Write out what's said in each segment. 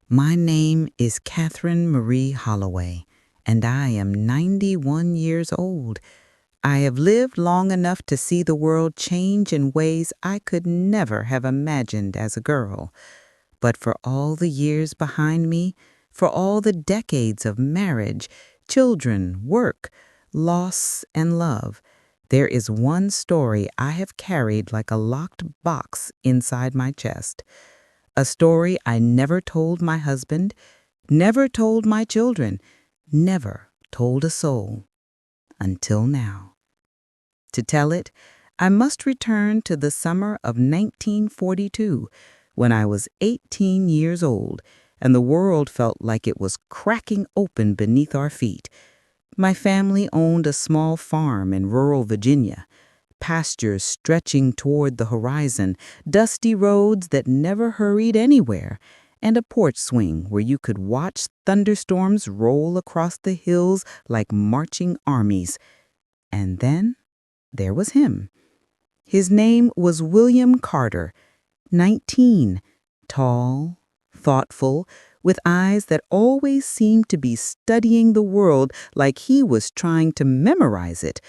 My name is Catherine Marie Holloway, and I am 91 years old. I have lived long enough to see the world change in ways I could never have imagined as a girl. But for all the years behind me, for all the decades of marriage, children, work, loss, and love, there is one story I have carried like a locked box inside my chest. A story I never told my husband, never told my children, never told a soul. Until now. To tell it, I must return to the summer of 1942, when I was 18 years old, and the world felt like it was cracking open beneath our feet. My family owned a small farm in rural Virginia, pastures stretching toward the horizon, dusty roads that never hurried anywhere, and a porch swing where you could watch thunderstorms roll across the hills like marching armies. And then there was him. His name was William Carter, 19, tall, thoughtful, with eyes that always seemed to be studying the world like he was trying to memorize it.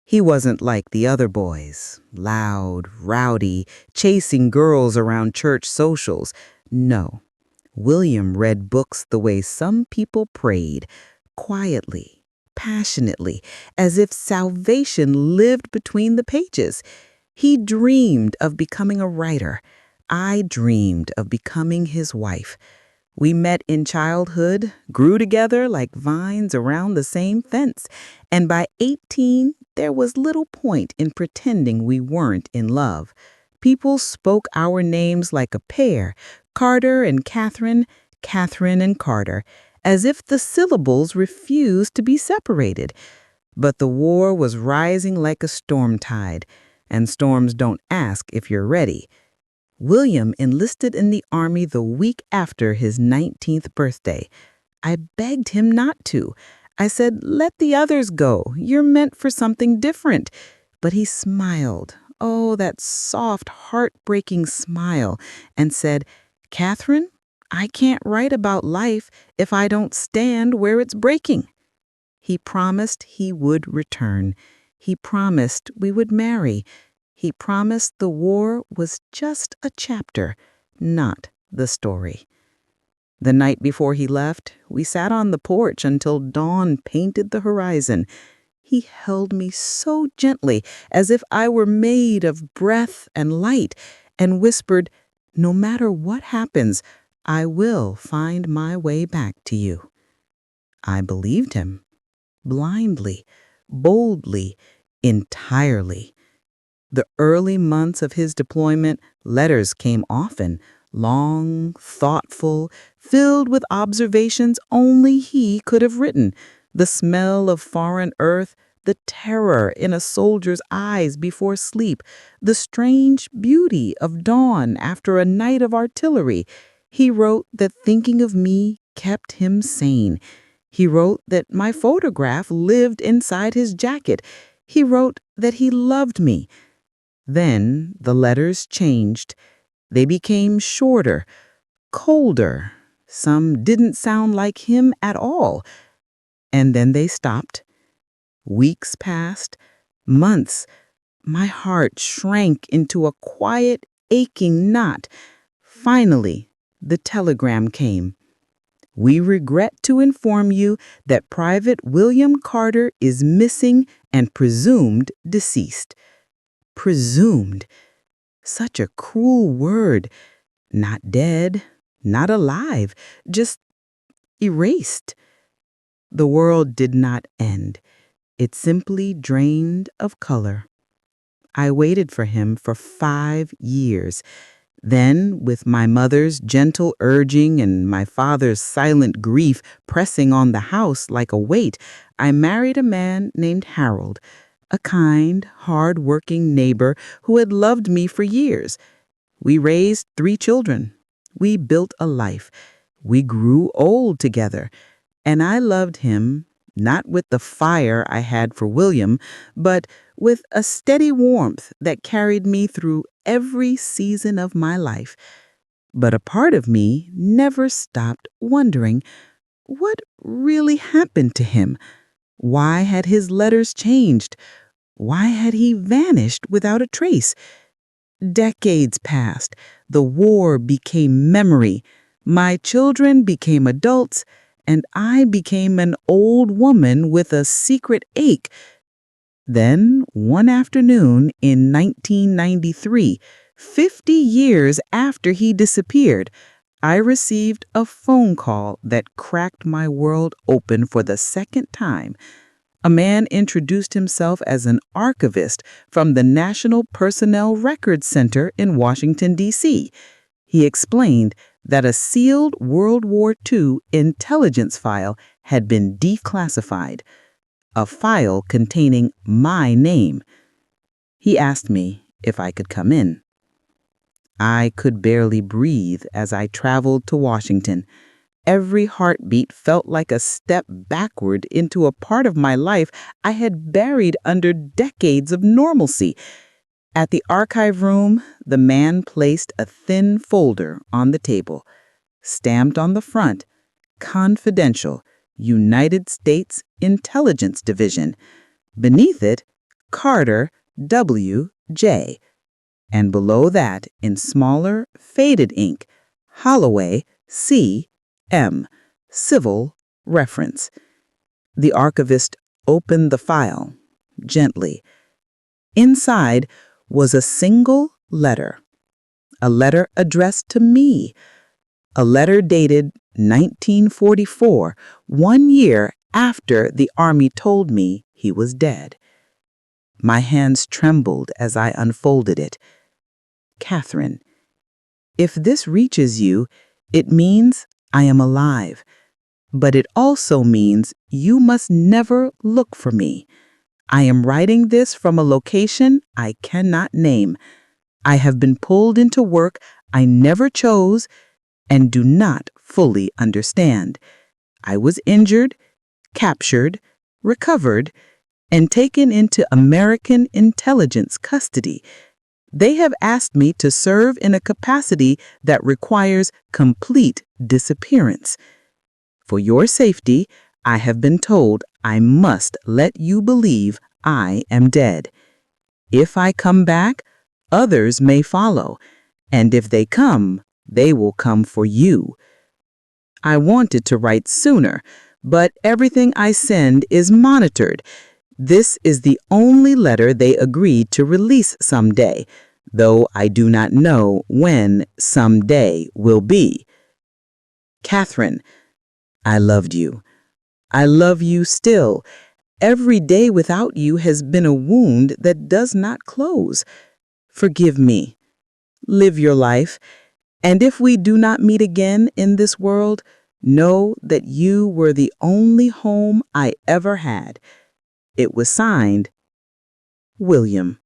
He wasn't like the other boys, loud, rowdy, chasing girls around church socials. No, William read books the way some people prayed, quietly, passionately, as if salvation lived between the pages. He dreamed of becoming a writer. I dreamed of becoming his wife. We met in childhood, grew together like vines around the same fence, and by 18, there was little point in pretending we weren't in love. People spoke our names like a pair, Carter and Catherine, Catherine and Carter, as if the syllables refused to be separated. But the war was rising like a storm tide, and storms don't ask if you're ready. William enlisted in the Army the week after his 19th birthday. I begged him not to. I said, "Let the others go. You're meant for something different." But he smiled, oh, that soft, heartbreaking smile, and said, "Catherine, I can't write about life if I don't stand where it's breaking." He promised he would return. He promised we would marry. He promised the war was just a chapter, not the story. The night before he left, we sat on the porch until dawn painted the horizon. He held me so gently, as if I were made of breath and light, and whispered, "No matter what happens, I will find my way back to you." I believed him, blindly, boldly, entirely. The early months of his deployment, letters came often, long, thoughtful, filled with observations only he could have written. The smell of foreign earth, the terror in a soldier's eyes before sleep, the strange beauty of dawn after a night of artillery. He wrote that thinking of me kept him sane. He wrote that my photograph lived inside his jacket. He wrote that he loved me. Then the letters changed. They became shorter, colder. Some didn't sound like him at all. And then they stopped. Weeks passed, months. My heart shrank into a quiet, aching knot. Finally, the telegram came. "We regret to inform you that Private William Carter is missing and presumed deceased." Presumed. Such a cruel word. Not dead, not alive, just erased. The world did not end. It simply drained of color. I waited for him for 5 years. Then, with my mother's gentle urging and my father's silent grief pressing on the house like a weight, I married a man named Harold, a kind, hard-working neighbor who had loved me for years. We raised 3 children. We built a life. We grew old together. And I loved him, not with the fire I had for William, but with a steady warmth that carried me through every season of my life. But a part of me never stopped wondering what really happened to him. Why had his letters changed? Why had he vanished without a trace? Decades passed. The war became memory. My children became adults, and I became an old woman with a secret ache. Then, one afternoon in 1993, 50 years after he disappeared, I received a phone call that cracked my world open for the second time. A man introduced himself as an archivist from the National Personnel Records Center in Washington, D.C. He explained that a sealed World War II intelligence file had been declassified, a file containing my name. He asked me if I could come in. I could barely breathe as I traveled to Washington. Every heartbeat felt like a step backward into a part of my life I had buried under decades of normalcy. At the archive room, the man placed a thin folder on the table, stamped on the front, "Confidential, United States Intelligence Division." Beneath it, Carter W.J., and below that, in smaller, faded ink, Holloway C.M., Civil Reference. The archivist opened the file, gently. Inside was a single letter, a letter addressed to me, a letter dated 1944, 1 year after the Army told me he was dead. My hands trembled as I unfolded it. "Catherine, if this reaches you, it means I am alive, but it also means you must never look for me. I am writing this from a location I cannot name. I have been pulled into work I never chose and do not fully understand. I was injured, captured, recovered, and taken into American intelligence custody. They have asked me to serve in a capacity that requires complete disappearance. For your safety, I have been told I must let you believe I am dead. If I come back, others may follow, and if they come, they will come for you." I wanted to write sooner, but everything I send is monitored. This is the only letter they agreed to release someday, though I do not know when someday will be. "Catherine, I loved you. I love you still. Every day without you has been a wound that does not close. Forgive me. Live your life. And if we do not meet again in this world, know that you were the only home I ever had." It was signed, William.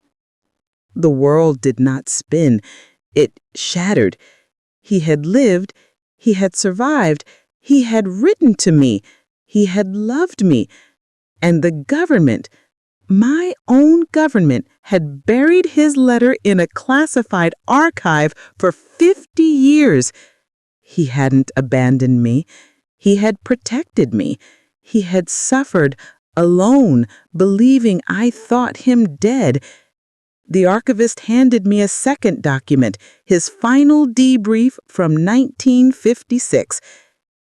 The world did not spin. It shattered. He had lived. He had survived. He had written to me. He had loved me. And the government, my own government, had buried his letter in a classified archive for 50 years. He hadn't abandoned me. He had protected me. He had suffered alone, believing I thought him dead. The archivist handed me a second document, his final debrief from 1956.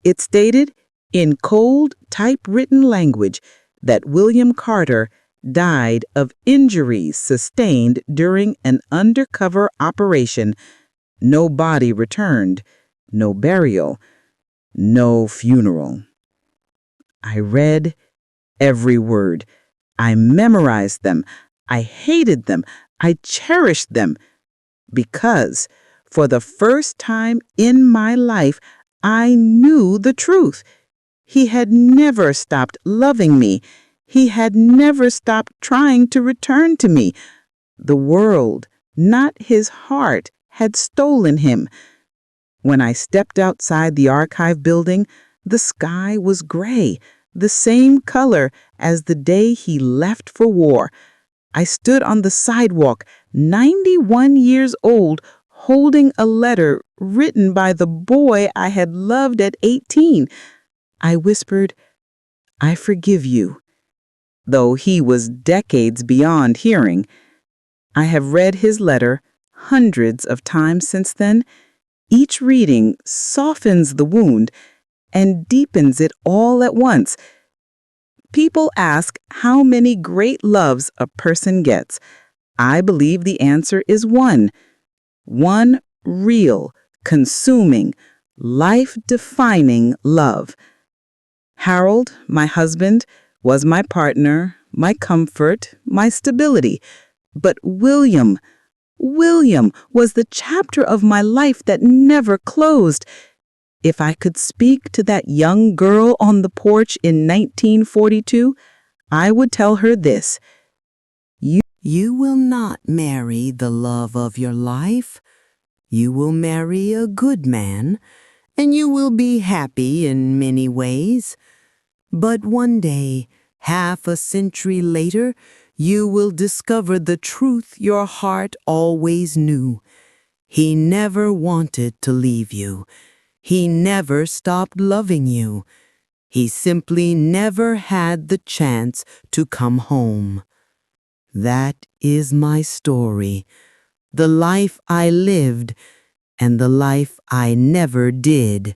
It stated, in cold, typewritten language, that William Carter died of injuries sustained during an undercover operation. No body returned, no burial, no funeral. I read every word. I memorized them. I hated them. I cherished them because, for the first time in my life, I knew the truth. He had never stopped loving me. He had never stopped trying to return to me. The world, not his heart, had stolen him. When I stepped outside the archive building, the sky was gray, the same color as the day he left for war. I stood on the sidewalk, 91 years old, holding a letter written by the boy I had loved at 18. I whispered, "I forgive you." Though he was decades beyond hearing, I have read his letter hundreds of times since then. Each reading softens the wound and deepens it all at once. People ask how many great loves a person gets. I believe the answer is one. One real, consuming, life-defining love. Harold, my husband, was my partner, my comfort, my stability. But William was the chapter of my life that never closed. If I could speak to that young girl on the porch in 1942, I would tell her this: You will not marry the love of your life. You will marry a good man, and you will be happy in many ways. But one day, half a century later, you will discover the truth your heart always knew. He never wanted to leave you. He never stopped loving you. He simply never had the chance to come home. That is my story, the life I lived and the life I never did.